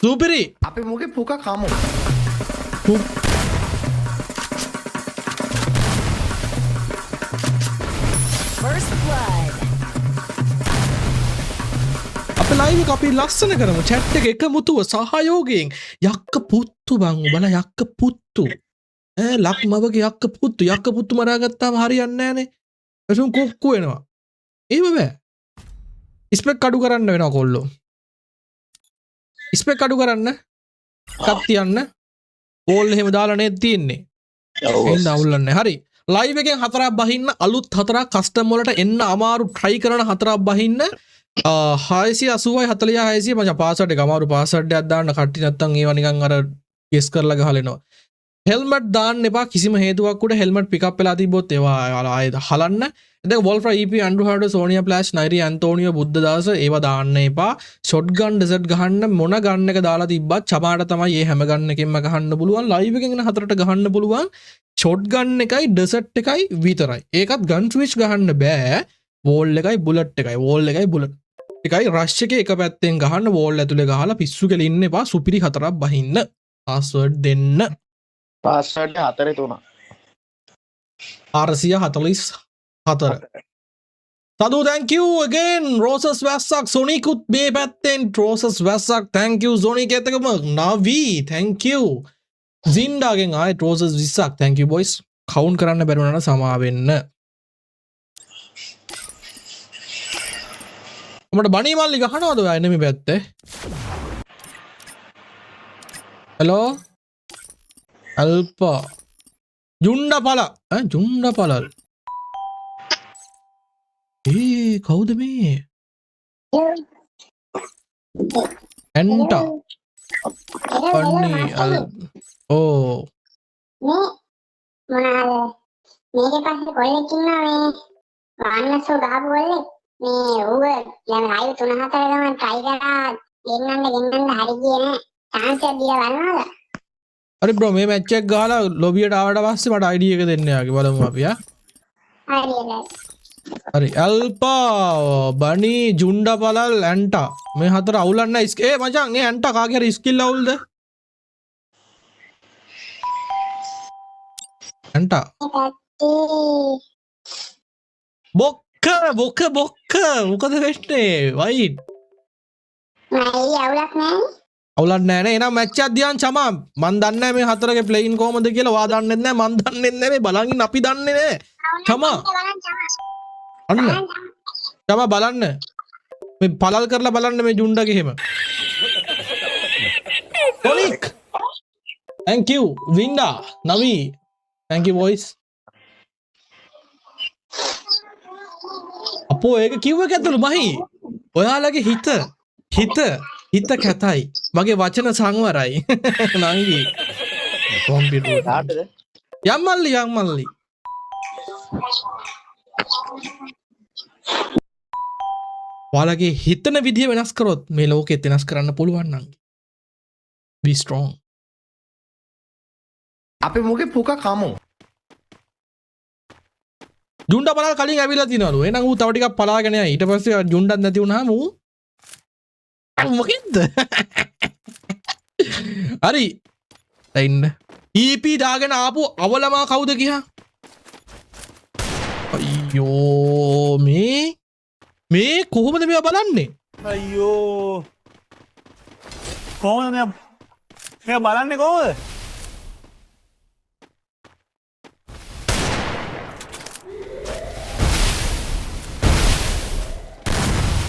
සුපිරි. අපි මුගේ පුක කමු. First blood. අපේ ලයිව් එක අපි ලස්සන කරමු. chat එක එකමුතුව සහයෝගයෙන් යක්ක පුත්තු බං උඹලා යක්ක පුත්තු. ලක්මවගේ යක්ක පුත්තු මරාගත්තාම හරියන්නේ නැහනේ. එසුන් කුක්කු වෙනවා. එහෙම බෑ. ස්පෙක් අඩු කරන්න වෙනවා කොල්ලෝ. ස්පෙක් අඩු කරන්න. කත් තියන්න. බෝල් එහෙම දාලා නේද තියෙන්නේ. එහෙනම් අවුල්ලන්නේ. හරි. ලයිව් එකෙන් හතරක් බහින්න අලුත් හතරක් කස්ටම් වලට එන්න අමාරු try කරන හතරක් බහින්න 680යි 46 මචං පාස්වර්ඩ් එක අමාරු පාස්වර්ඩ් එකක් දාන්න කට්ටි නැත්තම් ඒවා නිකන් අර ගෙස් කරලා ගහලෙනවා. හෙල්මට් දාන්න එපා කිසිම හේතුවක් උඩ හෙල්මට් පිකප් වෙලා තිබ්බොත් ඒවා ආයෙත් හලන්න. දැන් වොල්ෆ්‍රා EP ඇන්ඩ්‍රු හාඩෝ සෝනියා ප්ලාෂ් නයිරි ඇන්තෝනියෝ බුද්ධදාස ඒවා දාන්න එපා. ෂොට් ගන් ඩෙසර්ට් ගහන්න මොන ගන් එක දාලා තිබ්බත් චමාට තමයි මේ හැම ගන් එකෙන්ම ගහන්න පුළුවන්. ලයිව් එකෙන් එන හතරට ගහන්න පුළුවන්. ෂොට් ගන් එකයි ඩෙසර්ට් එකයි විතරයි. ඒකත් ගන් ස්විච් ගහන්න බෑ. වෝල් එකයි බුලට් එකයි වෝල් එකයි බුලට් එකයි රෂ් එකේ එක පැත්තෙන් ගහන්න වෝල් ඇතුලේ ගහලා පිස්සු කෙල ඉන්න එපා. සුපිරි හතරක් බහින්න. පාස්වර්ඩ් දෙන්න. Password 4 444 Sadu, thank you again. Roses Vasak, Sonikut Bay Patten, Roses Vasak, thank you. Zonik Navi, thank you. Zinda again, I Roses Visak, thank you, boys. Count Karana Beruna Samaven. But Bunny Malika Hano, the enemy bet. Hello? Alpa. Junda Pala. Junda Pala. කවුද මේ? එන්ටා. පන්නි අල් ඕ. මේ මොනවාද? මේකේ පස්සේ කොල්ලෙක් ඉන්නවා මේ වන්නසෝ ගහපු කොල්ලෙක්. මේ ඌව දැන් ලයිව් 3-4 ගමන් try කරා ගෙන්නන්න හරි ගියේ නෑ. chance එකක් දීලා බලනවාද? හරි බ්‍රෝ මේ මැච් එක ගහලා ලොබියට ආවට පස්සේ මට ID එක දෙන්න යාගේ බලමු අපි හරියලා. හරි ඇල්පා බනි ජුන්ඩා පලල් ඇන්ටා මේ හතර අවුලන්න ඒ මචං ඒ ඇන්ටා කාගේ හරි ස්කිල් අවුල්ද ඇන්ටා බොක්ක මොකද වෙන්නේ වයිට් මයි අවුලක් නෑ අවුලක් නෑ නේ එහෙනම් මැච් එකක් දියන් චමා මන් දන්නේ නෑ මේ හතරගේ ප්ලේයින් කොහමද කියලා වා දන්නෙත් නෑ මන් දන්නෙත් නෑ මේ බලන් ඉන්න අපි දන්නේ නෑ චමා අන්න චමා බලන්න මේ පළල් කරලා බලන්න මේ ජුන්ඩගේ එහෙම කොලික් thank you වින්ඩා නවි thank you boys අපෝ ඒක කිව්ව කැතුළු මහි ඔයාලගේ හිත කැතයි මගේ වචන සංවරයි නංගි කොම්පියුටර් යම්මල්ලි ඔයාලගේ හිතන විදිය වෙනස් කරොත් මේ ලෝකෙත් වෙනස් කරන්න පුළුවන් නංගි be strong අපි මුගේ පුක කමු. ජුන්ඩා පලාල් කලින් ඇවිල්ලා තිනවලු එහෙනම් ඌ තව ටිකක් පලාගෙන යයි ඊට පස්සේ ජුන්ඩත් නැති වුණාම ඌ මොකෙන්ද හරි ඉන්න EP දාගෙන ආපු අවලමා කවුද කියා අයියෝ මේ කොහොමද මේවා බලන්නේ අයියෝ කොහොමද මෙයා බලන්නේ කොහොමද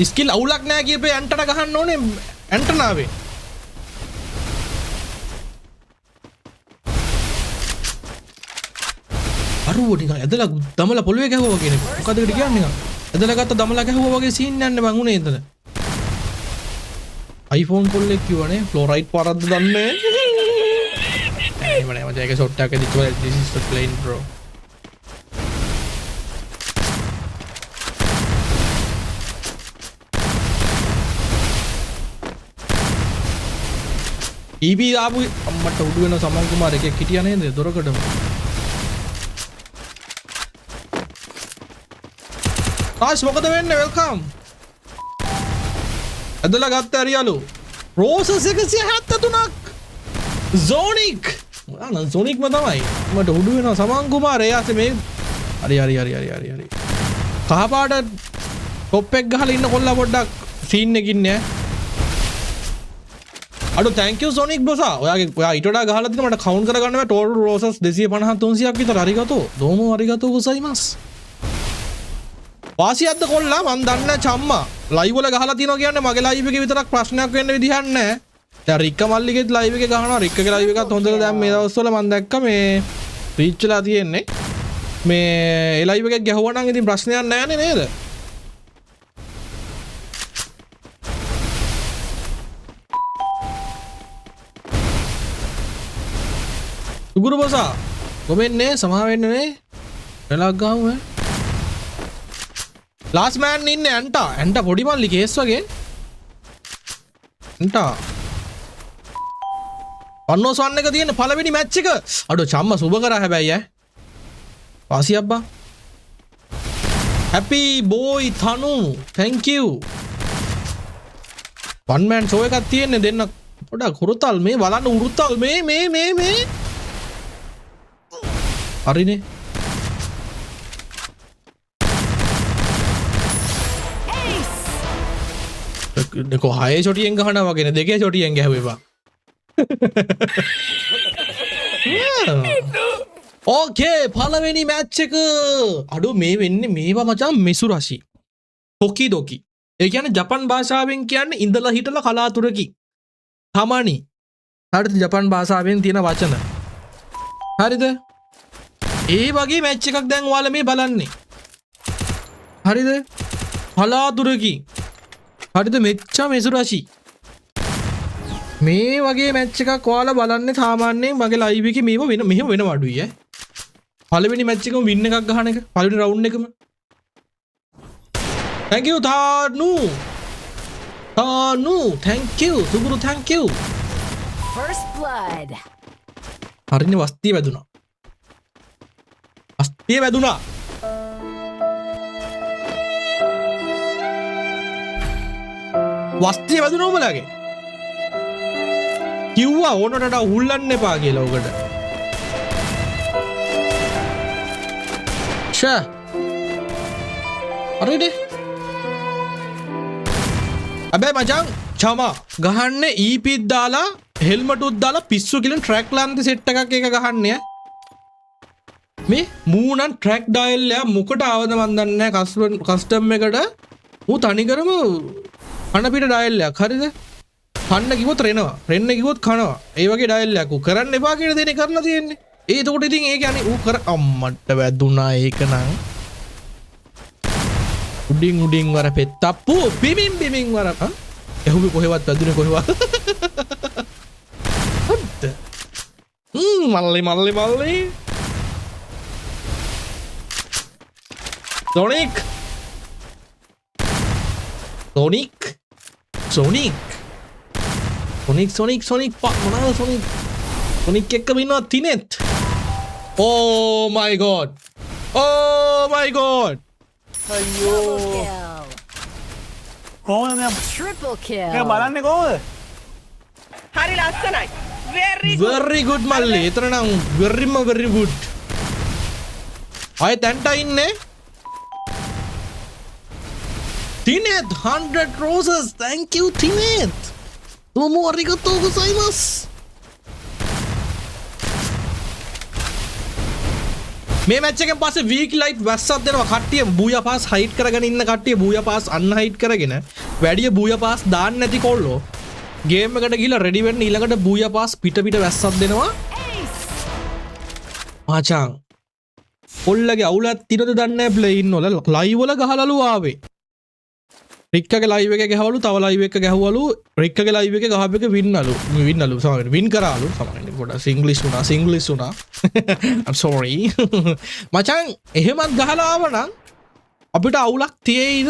ස්කිල් අවුලක් නෑ කියපේ ඇන්ටට ගහන්න ඕනේ ඇන්ටනාවේ අරුව නිකන් ඇදලා දමලා පොළවේ ගැහුවා වගේ නේ මොකද ඒකට කියන්නේ නිකන් ඇදලා ගත්ත දමලා ගැහුවා වගේ සීන් යන්නේ මං උනේ එතන iPhone කොල්ලෙක් කිව්වනේ ෆ්ලෝරයිඩ් පාරක්ද දන්නේ නෑ මම ඒක ෂොට් එකක් දිච්ච this is the plane bro EB ආපු අම්මට උඩු වෙන සමන් කුමාර එකෙක් හිටියා නේද දොරකඩම රාජ් මොකද වෙන්නේ වෙල්කම් ඇදලා ගත්ත ඇරියලු රෝසස් 173ක් සෝනික් සෝනික්ම තමයි මට උඩු වෙනවා සමන් කුමාර එයාසේ මේ හරි කහපාට ටොප් එක ගහලා ඉන්න කොල්ලා පොඩ්ඩක් සීන් එකකින් නෑ අඩෝ thank you සෝනික් බොසා ඔයා ඊට වඩා ගහලා දින මට කවුන්ට් කරගන්න බෑ ටෝටල් රෝසස් 250 300ක් විතර අරිගතෝ දෝමෝ අරිගතෝ ගොසයිමස් වාසියක්ද කොල්ලා මන් දන්නේ චම්මා ලයිව් වල ගහලා තියනවා කියන්නේ මගේ ලයිව් එකේ විතරක් ප්‍රශ්නයක් වෙන්න විදිහක් නැහැ දැන් රික්ක මල්ලිගෙත් ලයිව් එකේ ගහනවා රික්කගේ ලයිව් එකත් හොඳට දැන් මේ දවස්වල මන් දැක්ක මේ රීච් වෙලා තියෙන්නේ මේ ඒ ලයිව් එකක් ගැහුවා නම් ඉතින් ප්‍රශ්නයක් නැහැ නේද සුගුරු බසා කොමෙන්නේ සමා වෙන්න නේ වෙලක් ගාමු ලාස් මෑන් ඉන්නේ ඇන්ටා පොඩි මල්ලි කේස් වගේ ඇන්ටා වන්නෝස් වන් එක තියෙන පළවෙනි මැච් එක අඩෝ චම්ම සුබ කරා හැබැයි ඈ වාසි අබ්බා හැපි බෝයි තනු thank you one man show එකක් තියෙන්නේ දෙන්න පොඩක් හුරුතල් මේ බලන්න උරුතල් මේ හරිනේ देखो हाय छोटिයෙන් ගහනවා වගේ නේ දෙකේ छोटिයෙන් ගැහුවා ඕකේ පළවෙනි මැච් එක අඩෝ මේ වෙන්නේ මේවා මචං මිසුරාෂි ටොකි ඩොකි ඒ කියන්නේ ජපන් භාෂාවෙන් කියන්නේ ඉඳලා හිටලා කලාතුරකින් තමනි හරිද ජපන් භාෂාවෙන් තියෙන වචන හරිද ඒ වගේ මැච් එකක් දැන් ඔයාලා මේ බලන්නේ හරිද කලාතුරකින් හරිද මෙච්චා මෙසුරාෂි මේ වගේ මැච් එකක් ඔයාලා බලන්නේ සාමාන්‍යයෙන් මගේ ලයිව් එකේ මේව මෙහෙම වෙනව අඩුයි ඈ පළවෙනි මැච් එකම වින් එකක් ගහන එක පළවෙනි රවුන්ඩ් එකම thank you තානු thank you සුගුරු thank you First blood. හරිනේ වස්තිය වැදුනා වස්තිය වැදුනා උඹලගේ කිව්වා ඕනට හුල්ලන්න එපා කියලා ඔකට ෂා හරිනේ අබේ මචං චමා ගහන්න ඊපිත් දාලා හෙල්මටුත් දාලා පිස්සු කියලා ට්‍රැක් ලාන්ති සෙට් එකක් එක ගහන්නේ මේ මූණන් ට්‍රැක් ඩයල් එක මොකට ආවද මන් දන්නේ නැහැ කස්ටම් එකට ඌ තනිකරම කන පිට ඩයල් එකක් හරිද කන්න කිව්වොත් රෙන්න කිව්වොත් කනවා ඒ වගේ ඩයල් එකක් ඌ කරන්න එපා කියන දේ කරලා තියෙන්නේ ඒකට ඉතින් ඒක යන්නේ ඌ කර අම්මට වැදුනා ඒක නම් උඩින් වර පෙත්තප්පු බිමින් වර එහුවේ කොහෙවත් වැදුනේ කොහෙවත් හොද්ද මල්ලි Sonic pak mana Sonic එක වින්නවා තිනෙත් oh my god Double kill. කොහොමද මෙයා Triple kill. මෙයා බලන්නේ කොහොමද හරි ලස්සනයි very good මල්ලි එතන නම් very good ආයෙ තැන්ටා ඉන්නේ තිනෙත් 100 roses thank you තිනෙත් domo arigatou gozaimasu මේ මැච් එකෙන් පස්සේ වීක් ලයිට් වැස්සක් දෙනවා කට්ටිය බූයා පාස් හයිට් කරගෙන ඉන්න කට්ටිය බූයා පාස් අන්හයිට් කරගෙන වැඩි බූයා පාස් දාන්න නැති කොල්ලෝ ගේම් එකට ගිහලා රෙඩි වෙන්න ඊළඟට බූයා පාස් පිට වැස්සක් දෙනවා මචං කොල්ලගේ අවුලක් තියනද දන්නේ නැහැ ප්ලේ ඉන්නවල ලයිව් වල ගහලලු ආවේ රික්කගේ ලයිව් එක ගහවලු තව ලයිව් එක ගැහුවලු රික්කගේ ලයිව් එක ගහපු එක වින්නලු සමහර වින් කරාලු සමහර පොඩක් සිංග්ලිෂ් වුණා I'm sorry මචං එහෙමත් ගහලා ආවනම් අපිට අවුලක් තියෙයිද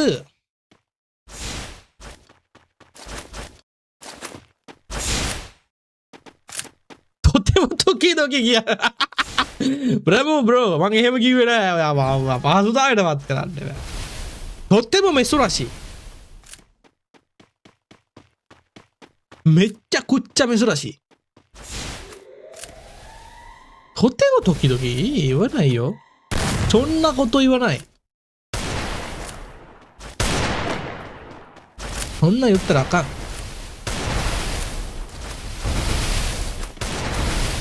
තොකී කියා බ්‍රෝ මං එහෙම කිව්වේ නෑ පහසුතාවයටවත් කරන්න බෑ තොත්තෙම මෙසුරාෂි めっちゃくっちゃ珍しい。とても時々言わないよ。そんなこと言わない。そんな言ったらあかん。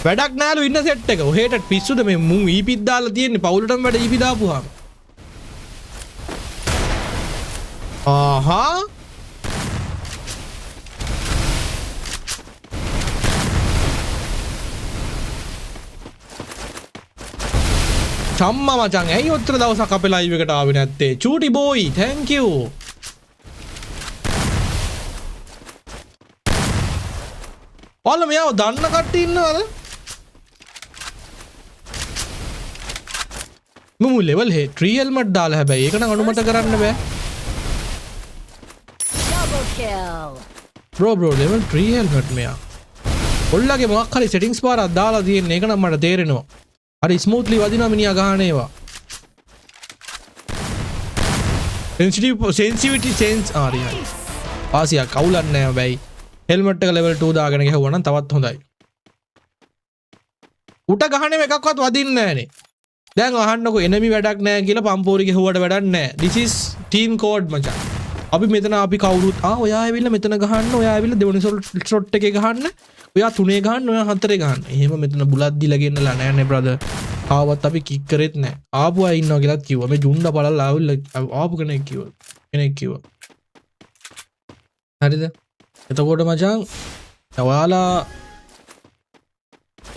වැඩක් නෑලු ඉන්න සෙට් එක. ඔහෙට පිස්සුද මේ මුන් ඊපිත් දාලා තියෙන්නේ පවුලටම වැඩ ඊපි දාපුවාම. ආහා චම්මා මචං ඇයි ඔච්චර දවසක් අපේ ලයිව් එකට ආවේ නැත්තේ? චූටි බෝයි thank you. ඔයාලා මෙයාව දන්න කට්ටිය ඉන්නවද? මම ලෙවල් 3 හෙල්මට් දාලා හැබැයි ඒක නම් අනුමත කරන්න බෑ. Double kill. Bro level 3 helmet මෙයා. ඔල්ලගේ මොකක් හරි සෙටින්ග්ස් පාරක් දාලා තියෙන එක නම් මට තේරෙනවා. හරි ස්මූත්ලි වදිනවා මිනිහා ගහන ඒවා. සෙන්සිටිවිටි සෙන්ස් හරි. ආසියා කවුලක් නෑ හැබැයි. හෙල්මට් එක ලෙවල් 2 දාගෙන ගහුවා නම් තවත් හොඳයි. උට ගහන්නේ එකක්වත් වදින්නේ නෑනේ. දැන් අහන්නකො එනමි වැඩක් නෑ කියලා පම්පෝරි ගහුවට වැඩක් නෑ. this is team code මචං. අපි මෙතන අපි කවුරුත් ඔයා ඇවිල්ලා මෙතන ගහන්න, ඔයා ඇවිල්ලා දෙවෙනි ෂොට් එකේ ගහන්න, ඔයා තුනේ ගහන්න, ඔයා හතරේ ගහන්න. එහෙම මෙතන බුලත් දීලා ගෙන්නලා නෑනේ බ්‍රදර්. ආවත් අපි කික් කරෙත් නෑ. ආපු අය ඉන්නවා කියලාත් කිව්වා. මේ ජුන්ඩා බලලා ආපු කෙනෙක් කිව්වා. හරිද? එතකොට මචං ඔයාලා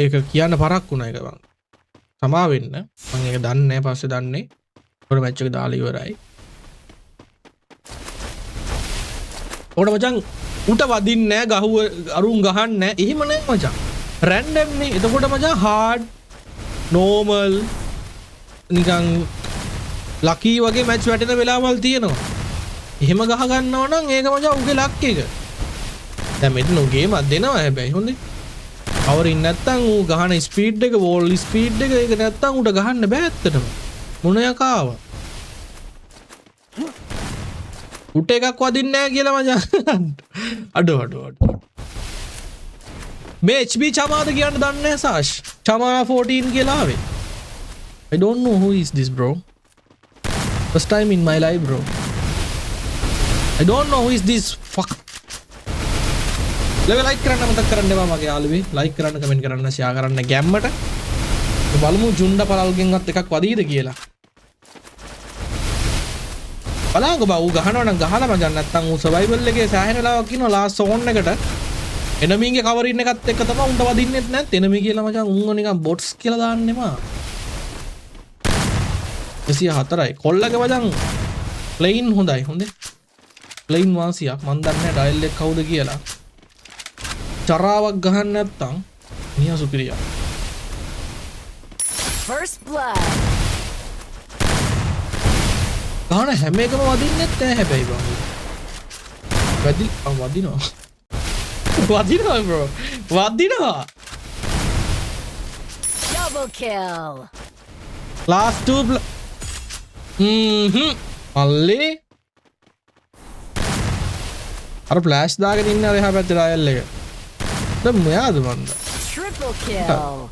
ඒක කියන්න පරක් වුණා එක බං. සමා වෙන්න. මම ඒක දන්නේ නැහැ පස්සේ දන්නේ. පොර මැච් එක දාලා ඉවරයි. ඔකට මචං උට වදින්නේ නැහැ, ගහුව අරුන් ගහන්නේ නැහැ. එහෙම නැහැ මචං. රැන්ඩම් නේ. එතකොට මචං හાર્ඩ්, නෝමල්, නිකන් ලකී වගේ මැච් වැටෙන වෙලාවල් තියෙනවා. එහෙම ගහ ගන්නව නම් ඒක මචං උගේ ලක් එක. දැන් මෙතන ගේමක් දෙනවා හැබැයි හොඳේ. අවරින් නැත්තම් ඌ ගහන ස්පීඩ් එක, වෝල් ස්පීඩ් එක ඒක නැත්තම් උට ගහන්න බෑ ඇත්තටම. මොන යකාව. උට එකක් වදින්නේ නැහැ කියලා මචං. අඩෝ. මේ HB චමාද කියන්න දන්නේ නැහැ සාෂ්. චමා 14 කියලා ආවේ. I don't know who is this bro. First time in my life bro. I don't know who is this fuck. Like කරන්න මතක් කරන්න එපා මගේ යාළුවේ. ලයික් කරන්න, කමෙන්ට් කරන්න, ෂෙයා කරන්න ගැම්මට. බලමු ජුන්ඩා පළල්ගෙන්වත් එකක් වදීද කියලා. බලංගෝ බා ඌ ගහනවා නම් ගහලා මචං නැත්තම් ඌ සර්වයිවල් එකේ සෑහෙන වෙලාවක් ඉන්නවා ලාස්ට් සෝන් එකට. එනමීගේ කවරින් එකත් එක්ක තමයි උන්ට වදින්නෙත් නැත්. එනමී කියලා මචං උන්ව නිකන් බොට්ස් කියලා දාන්නෙමා. 104යි. කොල්ලගේ මචං ප්ලේන් හොඳයි. ප්ලේන් වාසියක්. මන් දන්නේ නැහැ ඩයල් එක කවුද කියලා. චරාවක් ගහන්න නැත්තම් මියා සුපිරියා. First blood. ගහන හැම එකම වදින්නෙත් නැහැ හැබැයි බං. වදිනවා. වදිනවා bro. වදිනවා. Double kill. Last two අල්ලේ. අර ෆ්ලෑෂ් දාගෙන ඉන්න අර එහා පැත්තේ ඩයල් එක. දැන් මොයාද මන්ද? Triple kill.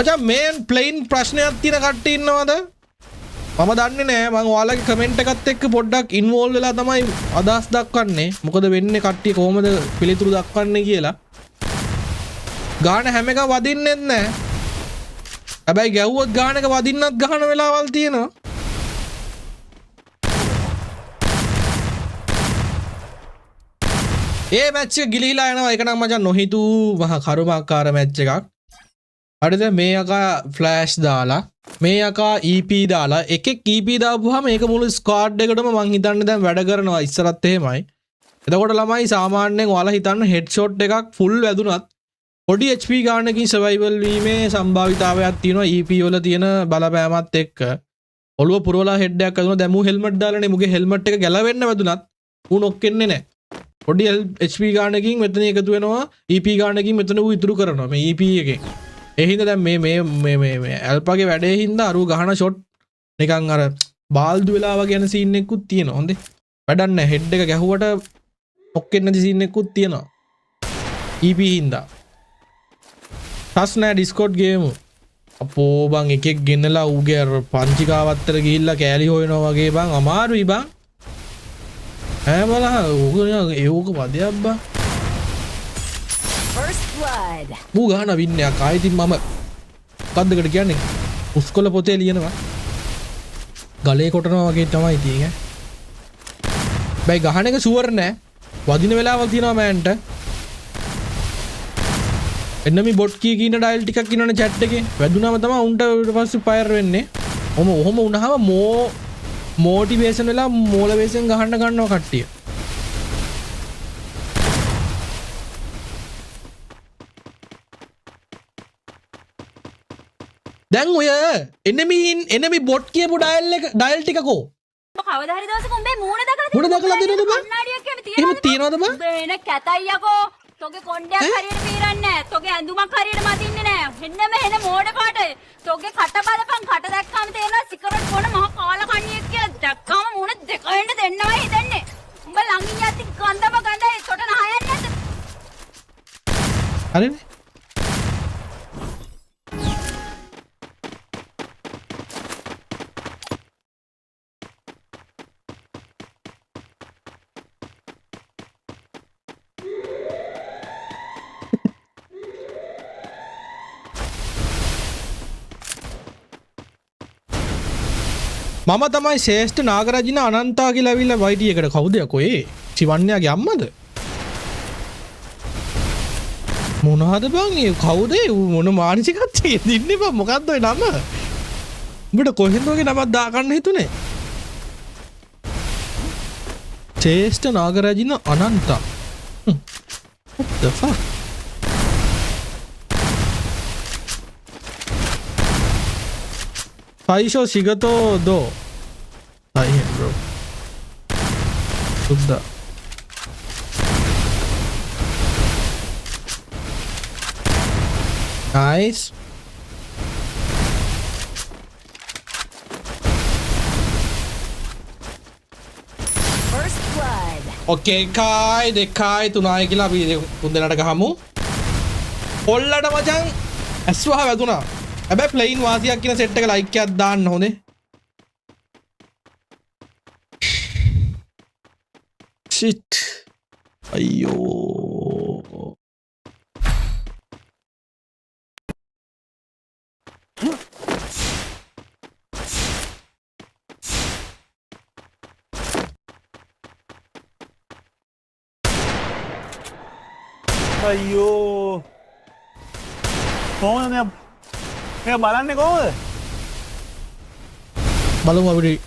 අචා මේන් ප්ලේන් ප්‍රශ්නයක් තියෙන කට්ටිය ඉන්නවද? මම දන්නේ නෑ. මම ඔයාලගේ කමෙන්ට් එකත් එක්ක පොඩ්ඩක් ඉන්වෝල්ව් වෙලා තමයි අදහස් දක්වන්නේ. මොකද වෙන්නේ කට්ටිය කොහොමද පිළිතුරු දක්වන්නේ කියලා. ගාන හැම එකම වදින්නෙත් නෑ. හැබැයි ගැව්වොත් ගාන එක වදින්නත් ගහන වෙලාවල් තියෙනවා. ඒ මැච් එක ගිලිහිලා යනවා. ඒක නම් මචං නොහිතූ මහා කරුමාකාර මැච් එකක්. හරිද? මේ යකා ෆ්ලෑෂ් දාලා, මේ යකා EP දාලා, එකෙක් EP දාපුවාම ඒක මුළු ස්ක්වාඩ් එකටම මං හිතන්නේ දැන් වැඩ කරනවා. ඉස්සරත් එහෙමයි. එතකොට ළමයි සාමාන්‍යයෙන් ඔයාලා හිතන්න හෙඩ් ෂොට් එකක් ෆුල් වැදුනත් පොඩි HP ගානකින් සර්වයිවල් වීමේ සම්භාවිතාවයක් තියෙනවා EP වල තියෙන බලපෑමත් එක්ක. ඔළුව පුරවලා හෙඩ් එකක් අදුනා. දැන් මූ හෙල්මට් දාලානේ මුගේ හෙල්මට් එක ගැලවෙන්න වැදුනත් ඌ නොක් වෙන්නේ නැහැ. පොඩි HP ගානකින් මෙතන එකතු වෙනවා. EP ගානකින් මෙතන ඌ ඉතුරු කරනවා මේ EP එකෙන්. ඒ හින්දා දැන් මේ ඇල්පාගේ වැඩේ හින්දා අරු ගහන ෂොට් නිකන් අර බාල්දු වෙලා වගේ යන සීන් එකකුත් තියෙනවා. හොඳේ. වැඩක් නැහැ. හෙඩ් එක ගැහුවට ඔක්කෙන්නේ නැති සීන් එකකුත් තියෙනවා. EP හින්දා. ටස් නෑ ඩිස්කෝඩ් ගේමු. අපෝ බං එකෙක් ගෙන්නලා ඌගේ අර පංචිකාවත්තර ගිහිල්ලා කෑලි හොයනවා වගේ බං අමාරුයි බං. ඈ බලහ ඌක වදයක් බං. First blood. ඌ ගහන වින්නයක් ආයෙත් මම මොකද්දකට කියන්නේ උස්කොල පොතේ ලියනවා. ගලේ කොටනවා වගේ තමයි තියෙන්නේ. බයි ගහන එක ෂුවර් නෑ. වදින වෙලාවල් තියෙනවා මෑන්ට. එන්නමි බොට් කී කියන ඩයල් ටිකක් ඉන්නවනේ chat එකේ. වැදුනම තමයි උන්ට ඊට පස්සේ ෆයර් වෙන්නේ. ඔහොම වුණාම මොටිවේෂන් වෙලා මොලවේෂන් ගහන්න ගන්නවා කට්ටිය. දැන් ඔය එනමි බොට් කියපු ඩයල් ටික කෝ? කවදා හරි දවසක උඹේ මූණ දැකලා මූණ දැකලා තියෙනවද බං? කන්නඩියක් එහෙම එහෙම තියනවද බං? උඹ එන කැතයි යකෝ. තෝගේ කොණ්ඩයක් හරියට පීරන්නේ නැහැ. තෝගේ ඇඳුමක් හරියට මදින්නේ නැහැ. හෙන්නම හෙන මෝඩ කාට. තෝගේ කට බලපන් කට දැක්කම තේරෙනවා සිගරට් බොන මහ කාල කණ්ණියෙක් කියලා. දැක්කම මූණ දෙක වෙන්න දෙන්නවයි හිතන්නේ. උඹ ළඟින් යද්දි ගඳම ගඳයි තොට නහයන්නේ නැද්ද? හරිනේ. මම තමයි ශ්‍රේෂ්ඨ නාගරජින අනන්තා කියලා ඇවිල්ලා වයිටි එකට කවුද යකෝ ඒ? සිවන්යාගේ අම්මද? මොනවද බං ඒ කවුද ඒ මොන මානසිකත්වයේද ඉන්නේ බං මොකද්ද ඔය නම? උඹට කොහෙන්ද ඔයගේ නමක් දාගන්න හිතුනේ? ශ්‍රේෂ්ඨ නාගරජින අනන්තා. What the fuck? Paisho Shigato do. Bro. Sudda. Nice. First blood. Okay, kai දෙකයි තුනයි කියලා අපි තුන් දෙනාට ගහමු. පොල්ලට මචං ඇස්වහ වැදුනා. හැබැයි ප්ලේන් වාසියක් කියන සෙට් එක ලයික් එකක් දාන්න හොඳේ. shit. අයියෝ. අයියෝ කොහොමද මේ බලන්නේ කොහොමද? බලමු අපිට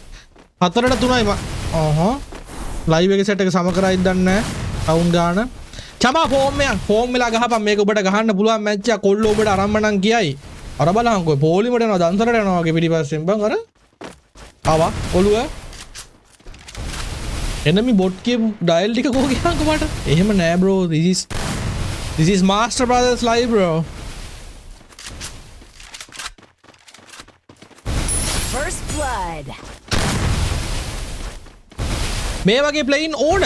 4ට 3යි ලයිව් එකේ සෙට් එක සම කරයිද දන්නේ නැහැ. රවුන්ඩ් ගාන. චමා ෆෝම් වෙලා ගහපන් මේක ඔබට ගහන්න පුළුවන් මැච් එක කොල්ල ඔබට අරම්මනම් කියයි. අර බලහන්කෝ පොලිමට යනවා දන්සරට යනවා වගේ පිටිපස්සෙන් බං අර. ආවා ඔළුව. එනමි බොට් කියපු ඩයල් ටික කොහොම ගියාන්කෝ මට? එහෙම නෑ bro. This is Master Brothers live bro. First blood. මේ වගේ ප්ලේන් ඕන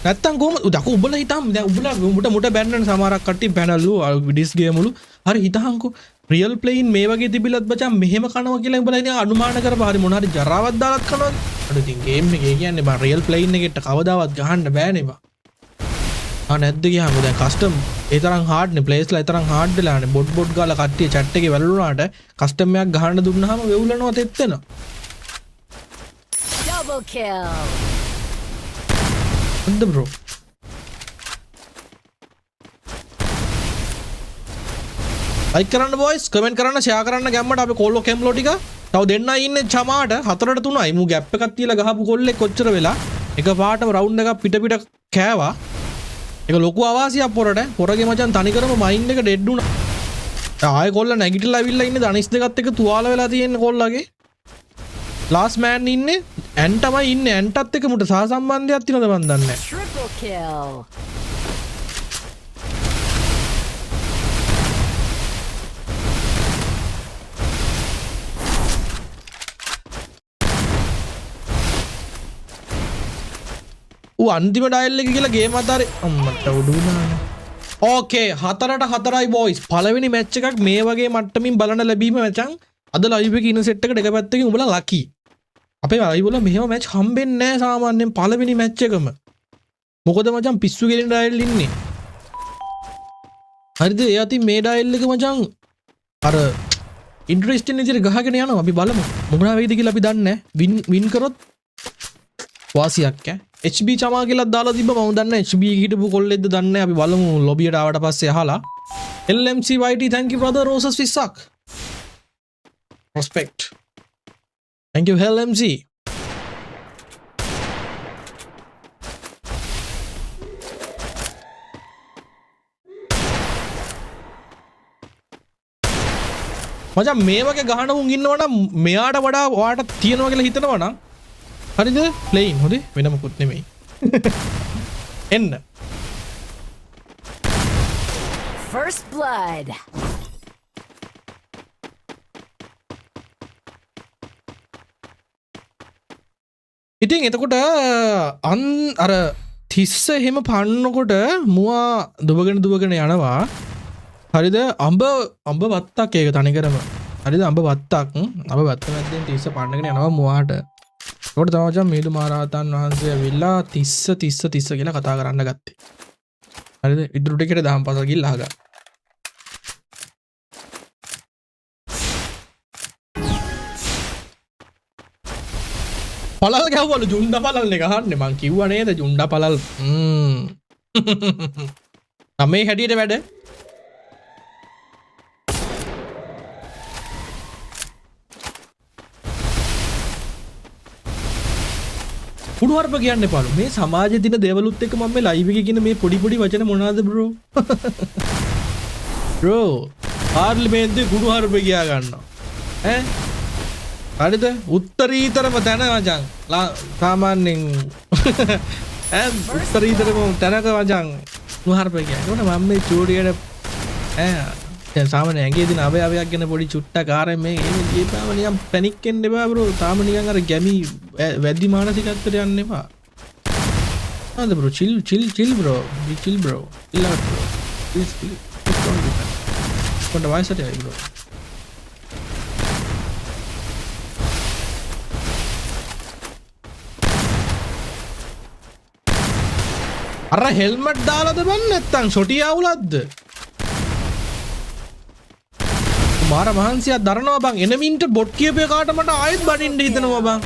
නැත්තම් කොහොමද දකෝ උඹලා හිතම් දැන් උඹලා මුට බැන්නන සමහරක් කට්ටිය පැනලු විඩිස් ගේමුලු හරි හිතහන්කෝ රියල් ප්ලේන් මේ වගේ තිබිලත් බචා මෙහෙම කනවා කියලා උඹලා ඉතින් අනුමාන කරපහා හරි මොන හරි ජරාවක් දාලත් කනවද අර ඉතින් ගේම් එකේ කියන්නේ බං රියල් ප්ලේන් එකකට කවදාවත් ගහන්න බෑනේ බං නැද්ද ගියාම දැන් කස්ටම් ඒ තරම් හાર્ඩ් නේ ප්ලේස්ලා ඒ තරම් හાર્ඩ් වෙලානේ බොට් ගාලා කට්ටිය chat එකේ වැළුණාට කස්ටම් එකක් ගහන්න දුන්නාම වෙවුලනවා තෙත් වෙනවා Double kill. What the bro? like කරන්න boys comment කරන්න share කරන්න ගැම්මට අපි කොල්ලෝ කැම්ලෝ ටික තව දෙන්නයි ඉන්නේ චමාට 4ට 3යි මූ ගැප් එකක් තියලා ගහපු කොල්ලෙක් කොච්චර වෙලා එක පාටම රවුන්ඩ් එකක් පිට කෑවා ඒක ලොකු අවාසියක් පොරට පොරගේ මචං තනිකරම මයින්ඩ් එක ඩෙඩ් වුණා ආයෙ කොල්ල නැගිටලා ඇවිල්ලා ඉන්නේ ධනිස් දෙකත් එක තුවාල වෙලා තියෙන කොල්ලගේ ලාස්ට් මෑන් ඉන්නේ ඇන් තමයි ඉන්නේ ඇන්ටත් එක මුට සහ සම්බන්ධයක් තියෙනවද මන් දන්නේ නැහැ Triple kill. ඌ අන්තිම ඩයල් එක කියලා ගේම් අතාරේ අම්මට උඩුනානේ. ඕකේ 4-4යි බොයිස්. පළවෙනි මැච් එකක් මේ වගේ මට්ටමින් බලන්න ලැබීම මචං. අද ලයිව් එකේ ඉන සෙට් එකට එක පැත්තකින් උඹලා ලකි. අපේ ලයිව් වල මෙහෙම මැච් හම්බෙන්නේ නැහැ සාමාන්‍යයෙන් පළවෙනි මැච් එකම. මොකද මචං පිස්සු ගෙලින ඩයල් ඉන්නේ. හරිද? ඒ අතින් මේ ඩයල් එක මචං අර ඉන්ට්‍රෙස්ටිං විදිහට ගහගෙන යනවා. අපි බලමු මොනවා වෙයිද කියලා අපි දන්නේ නැහැ. වින් කරොත් වාසියක් ඈ. HB චමා කියලා දාලා තිබ්බ මම දන්නේ HB හිටපු කොල්ලෙක්ද දන්නේ නැහැ. අපි බලමු ලොබියට ආවට පස්සේ අහලා. LMC YT thank you brother roses විස්සක්. Respect. Thank you LMC. මචං මේ වගේ ගහන උන් ඉන්නවනම් මෙයාට වඩා ඔයාට තියනවා කියලා හිතනවනම් හරිද? ප්ලේයින් හොදේ වෙන මොකුත් නෙමෙයි. එන්න. First blood. ඉතින් එතකොට අර තිස්ස එහෙම පන්නකොට මුවා දුවගෙන යනවා. හරිද? අඹ වත්තක් ඒක තනිකරම. හරිද? අඹ වත්තක්. අඹ වත්ත මැද්දෙන් තිස්ස පන්නගෙන යනවා මුවාට. ඒකට තමයි මචං මේදු මහරහතන් වහන්සේ ඇවිල්ලා තිස්ස කියලා කතා කරන්න ගත්තේ. හරිද? ඉදිරි ටිකට දහම් පාසල් ගිහිල්ලා අහගන්න. පළල් ගැව්වලු ජුණ්ඩ පළල්නේ ගහන්නේ මං කිව්වා නේද ජුණ්ඩ පළල්. තමයි හැටියට වැඩ. කුණු හarp කියන්න එපාලු. මේ සමාජයේ දින දේවලුත් එක්ක මම මේ ලයිව් එකේ කියන මේ පොඩි වචන මොනවාද බ්‍රෝ? බ්‍රෝ පාර්ලිමේන්තුවේ කුණු හarp ගියා ගන්නවා. ඈ හරිද? උත්තරීතරම තැන මචං. සාමාන්‍යයෙන් ඈ උත්තරීතරම තැනක මචං කුණු හarp ගියා. ඒකට මම මේ චූඩියට ඈ දැන් සාමාන්‍ය ඇඟේ දින අවයවයක් ගැන පොඩි චුට්ටක් ආරෙන් මේ දීපාව නිකන් පැනික් වෙන්න එපා බ්‍රෝ. තාම නිකන් අර ගැමි වැදි මානසිකත්වයට යන්න එපා. නේද bro? chill bro. Be chill bro. chill out bro. Please. Don't do that. කොණ්ඩ වයසට යයි bro. අර හෙල්මට් දාලාද බන් නැත්තම් ෂොටි ආවුලක්ද? මාර මහන්සියක් දරනවා බං. එනමින්ට බොට් කියපේ කාට මට ආයෙත් බඩින්න හිතනවා බං.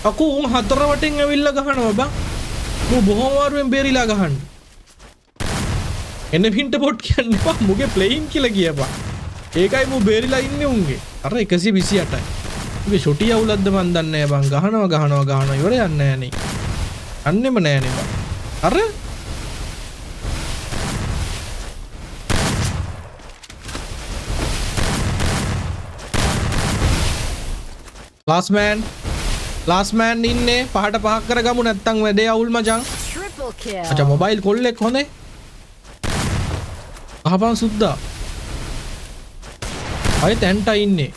අකු උන් හතර වටින් ඇවිල්ලා ගහනවා බං. මෝ බොහොම වරුවෙන් බේරිලා ගහන්න. එනමින්ට බොට් කියන්නේ බං මුගේ ප්ලේයින් කියලා කියපන්. ඒකයි මෝ බේරිලා ඉන්නේ උන්ගේ. අර 128යි. උගේ ෂොටි අවුලක්ද මන් දන්නේ නැහැ බං. ගහනවා ඉවර යන්නේ නැහැ නේ. අන්නෙම නෑනේ බං. අර last man ඉන්නේ. පහට පහක් කරගමු නැත්තම් වැඩේ අවුල් මචං. Triple kill. අචා මොබයිල් කොල්ලෙක් හොඳේ. අහපන් සුද්දා. අයිත් ඇන්ටා ඉන්නේ.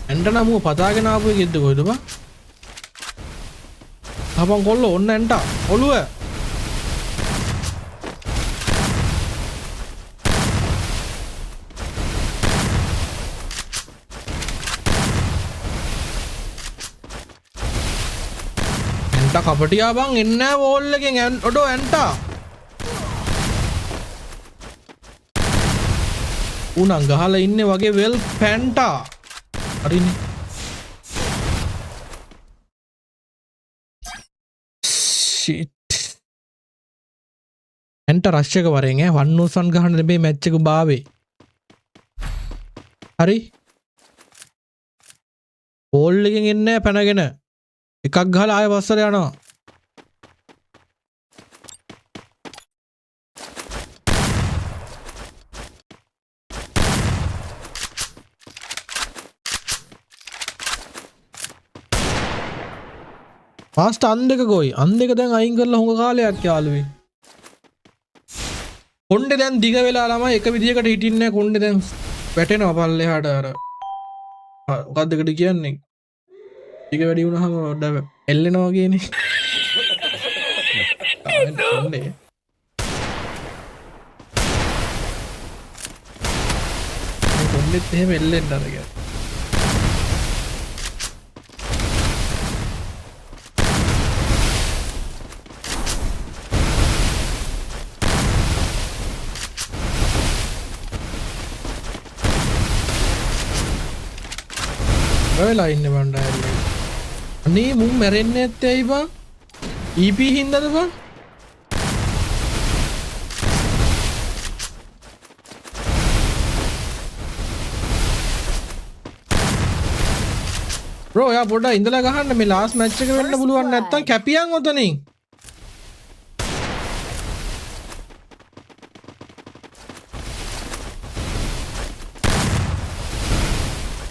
ඇන්ටා නමුව පතාගෙන ආපු එකෙද්ද කොයිද බං? අහපන් කොල්ලෝ ඔන්න ඇන්ටා. ඔළුව. කපටියා බං එන්න වෝල් එකෙන් ඔඩෝ ඇන්ටා උනන් ගහලා ඉන්නේ වගේ වෙල් පැන්ටා හරිනේ shit ඇන්ටා රෂ් එක වරෙන් ඈ 1v1 ගහන්න නෙමෙයි මැච් එක බාවේ හරි වෝල් එකෙන් එන්නේ පැනගෙන එකක් ගහලා ආයෙ වස්සර යනවා. ෆාස්ට් අන් දෙක ගොයි. අන් දෙක දැන් අයින් කරලා හොඟ කාලයක් යාළුවේ. කොණ්ඩේ දැන් දිග වෙලා ළමයි එක විදියකට හිටින්නේ නැහැ. කොණ්ඩේ දැන් වැටෙනවා පල්ලෙහාට අර. මොකක්ද ඒකට කියන්නේ? ටික වැඩි වුණාම එල්ලෙනවා වගේනේ. ඔන්නේ. කොන්නෙත් එහෙම එල්ලෙන්න අරගෙන. වෙලා ඉන්නේ මන් ඩයල් එක. අනේ මුන් මැරෙන්නේ නැත්තේ ඇයි බං? EP හින්දාද බං? බ්‍රෝ යා පොඩ්ඩක් ඉඳලා ගහන්න මේ ලාස්ට් මැච් එක වෙන්න පුළුවන් නැත්තම් කැපියන් ඔතනින්.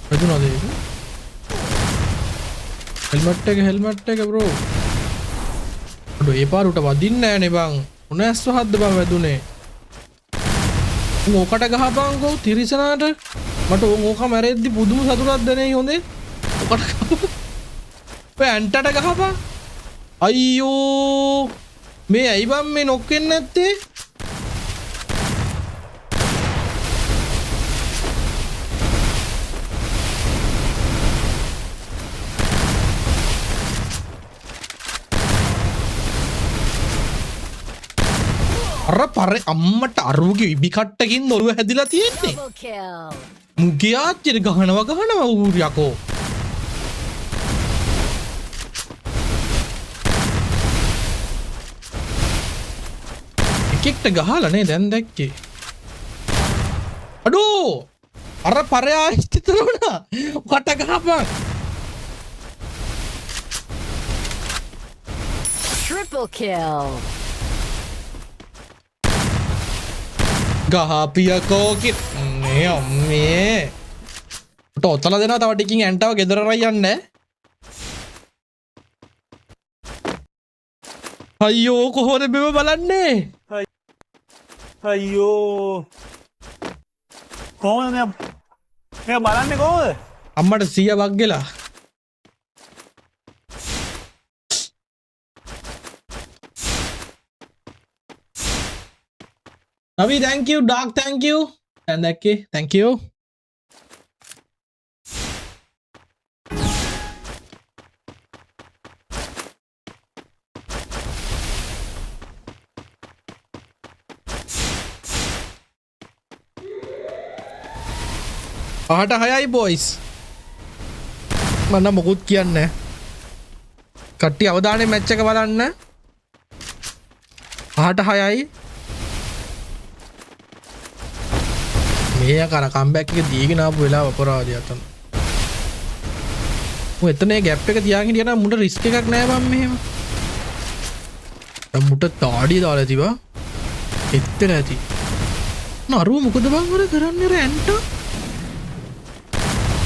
වැදුනද ඒක? හෙල්මට් එක බ්‍රෝ. අඩෝ ඒ පාර උට වදින්නේ නෑනේ බං. මොන ඇස්වහක්ද බං වැදුනේ? ඕකට ගහපන්කෝ තිරිසනාට. මට ඕක මැරෙද්දි පුදුම සතුටක් දැනෙයි හොඳේ. ඕකට ගහපන්. ඔය ඇන්ටට ගහපන්. අයියෝ මේ ඇයි බං මේ නොක් වෙන්නේ නැත්තේ? අර පරේ අම්මට අරුගේ ඉබි කට්ටකින් ඔළුව හැදිලා තියෙන්නේ. Double kill. මුගේ ආච්චිට ගහනවා ඌ යකෝ. එකෙක්ට ගහලා නේ දැන් දැක්කේ. අඩෝ අර පරේ ආච්චිට උනා. කට ගහපන්. Triple kill. ගහපියකෝ මේ අම්මේ උට ඔතලා දෙනවා තව ටිකින් ඇන්ටව ගෙදර රයන්නේ අයියෝ කොහොමද මෙව බලන්නේ අයියෝ කොහොමද මේ බලන්නේ කොහොමද අම්මට 100 වග්ගෙලා Navi, thank you. Dark, thank you. And Daki, thank you. Ahata hayai boys. Mana මොකුත් කියන්නේ. කට්ටිය අවධානයෙන් මැච් එක බලන්න. ahata hayai. මේ කර කම්බැක් එක දීගෙන ආපු වෙලාව අපරාධයක් තමයි. ඔය එතන ඒ ગેප් එක තියාගෙන හිටියා නම් මුට රිස්ක් එකක් නෑ බම් මෙහෙම. දැන් මුට තාඩිය දාලා තිබා. එත්තර ඇති. නරුව මොකද බං වර කරන්නේ රැන්ට?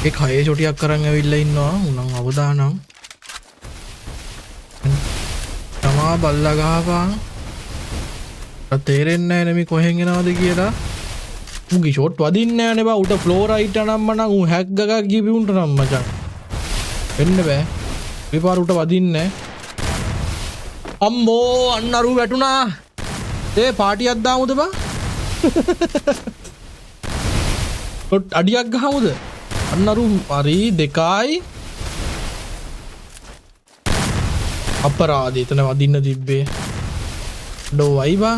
ඒ කයේ චොටියක් කරන් ඇවිල්ලා ඉන්නවා උනම් අවදානම්. තමා බල්ලා ගහපන්. තේරෙන්නේ නෑ නේ මේ කොහෙන් එනවද කියලා. මුගේ ෂොට් වදින්නේ නෑනේ බා උට ෆ්ලෝරයිට් අනම්ම නම් ඌ හැක් ගග ගිහි උන්ට නම් මචං වෙන්න බෑ විපාර උට වදින්නේ අම්මෝ අන්නරු වැටුණා ඒ පාටියක් දාමුද බා ෂොට් අඩියක් ගහමුද අන්නරු හරි දෙකයි අපරාධය එතන වදින්න තිබ්බේ ඩෝ වයි බා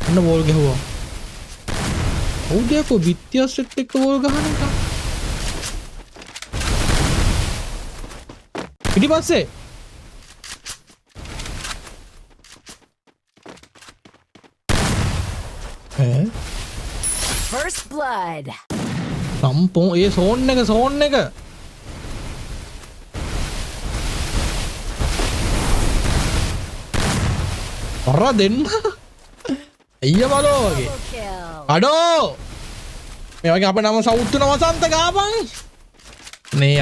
අන්න බෝල් ගැහුවා ඔව්දයකෝ විත්‍යාසෙත් එක්ක වෝල් ගහන එක. ඊට පස්සේ First blood. සම්පෝ ඒ සෝන් එක අර දෙන්න අයිය බලෝ වගේ Double kill. අඩෝ මේ වගේ අපේ නම සවුත්තුන වසන්ත ගාපන්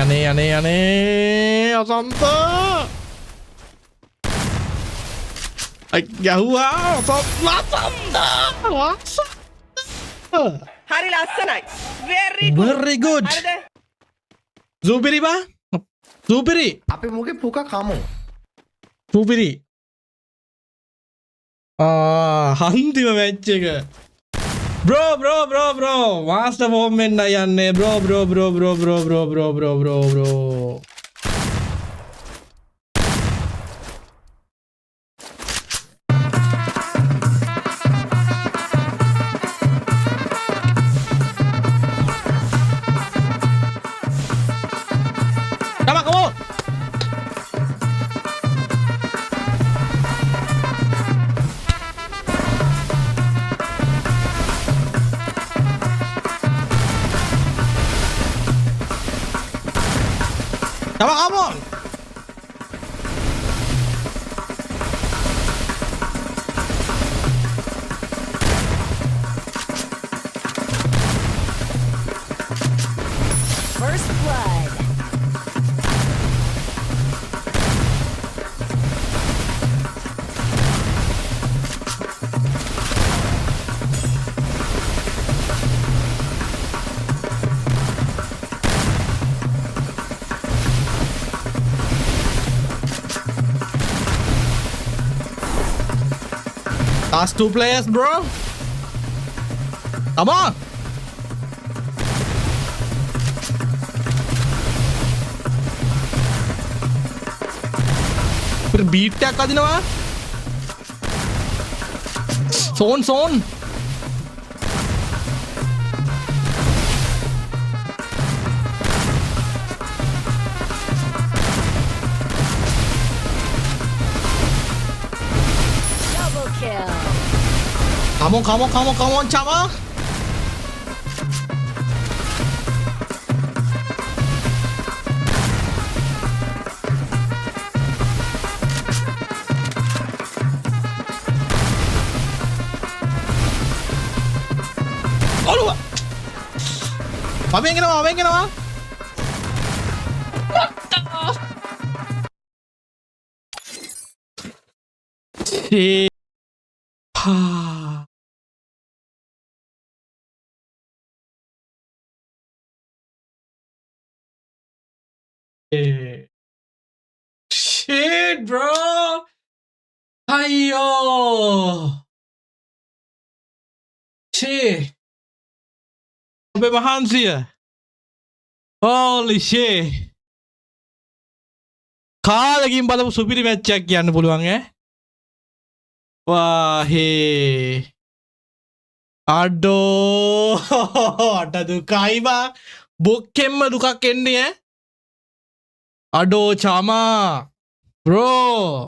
අනේ වසන්ත ගැහුවා වසන්ත හරි ලස්සනයි. very good හරිද? සූපිරි බා සූපිරි අපි මොකේ පුක කමු. සූපිරි අන්තිම මැච් එක බ්‍රෝ මාස්ටර් ෆෝම් වෙන්න යන්නේ bro come on come on First blood. last two players bro come on beat එකක් අදිනවා zone Double kill. come on chama ඔළුව වමෙන් එනවා Shit. Shit, bro. Ayo. Shit. ඔබේ මහන්සිය. Holy shit. කාලෙකින් බලපු සුපිරි මැච් එකක් කියන්න පුළුවන් ඈ. වාහේ. අඩෝ. අඩ දුකයි බා. බොක්කෙම්ම දුකක් එන්නේ ඈ. අඩෝ චාමා. Bro.